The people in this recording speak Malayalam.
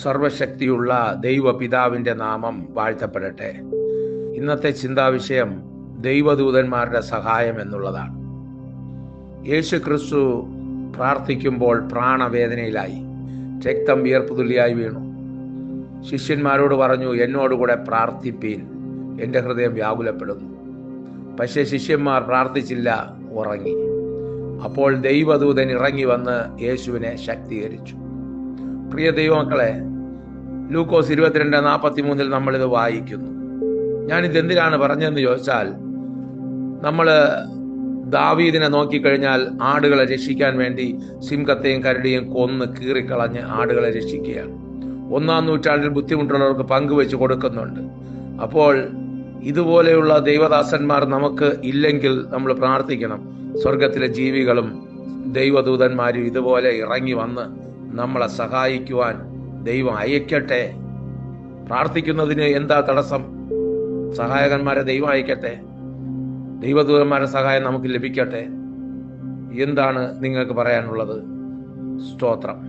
സർവശക്തിയുള്ള ദൈവപിതാവിൻ്റെ നാമം വാഴ്ത്തപ്പെടട്ടെ. ഇന്നത്തെ ചിന്താവിഷയം ദൈവദൂതന്മാരുടെ സഹായം എന്നുള്ളതാണ്. യേശു ക്രിസ്തു പ്രാർത്ഥിക്കുമ്പോൾ പ്രാണവേദനയിലായി, രക്തം വിയർപ്പ് തുള്ളിയായി വീണു. ശിഷ്യന്മാരോട് പറഞ്ഞു, എന്നോടുകൂടെ പ്രാർത്ഥിപ്പീൻ, എൻ്റെ ഹൃദയം വ്യാകുലപ്പെടുന്നു. പക്ഷേ ശിഷ്യന്മാർ പ്രാർത്ഥിച്ചില്ല, ഉറങ്ങി. അപ്പോൾ ദൈവദൂതൻ ഇറങ്ങി വന്ന് യേശുവിനെ ശക്തീകരിച്ചു. പ്രിയ ദൈവമക്കളെ, ലൂക്കോസ് 22:43 നമ്മളിത് വായിക്കുന്നു. ഞാനിത് എന്തിനാണ് പറഞ്ഞതെന്ന് ചോദിച്ചാൽ, നമ്മൾ ദാവീദിനെ നോക്കിക്കഴിഞ്ഞാൽ ആടുകളെ രക്ഷിക്കാൻ വേണ്ടി സിംഹത്തെയും കരടിയും കൊന്ന് കീറിക്കളഞ്ഞ് ആടുകളെ രക്ഷിക്കുകയാണ്. 1-ാം നൂറ്റാണ്ടിൽ ബുദ്ധിമുട്ടുള്ളവർക്ക് പങ്കുവെച്ച് കൊടുക്കുന്നുണ്ട്. അപ്പോൾ ഇതുപോലെയുള്ള ദൈവദാസന്മാർ നമുക്ക് ഇല്ലെങ്കിൽ നമ്മൾ പ്രാർത്ഥിക്കണം. സ്വർഗത്തിലെ ജീവികളും ദൈവദൂതന്മാരും ഇതുപോലെ ഇറങ്ങി വന്ന് നമ്മളെ സഹായിക്കുവാൻ ദൈവം അയക്കട്ടെ. പ്രാർത്ഥിക്കുന്നതിന് എന്താ തടസ്സം? സഹായകന്മാരെ ദൈവം അയക്കട്ടെ. ദൈവദൂതന്മാരുടെ സഹായം നമുക്ക് ലഭിക്കട്ടെ. എന്താണ് നിങ്ങൾക്ക് പറയാനുള്ളത്? സ്തോത്രം.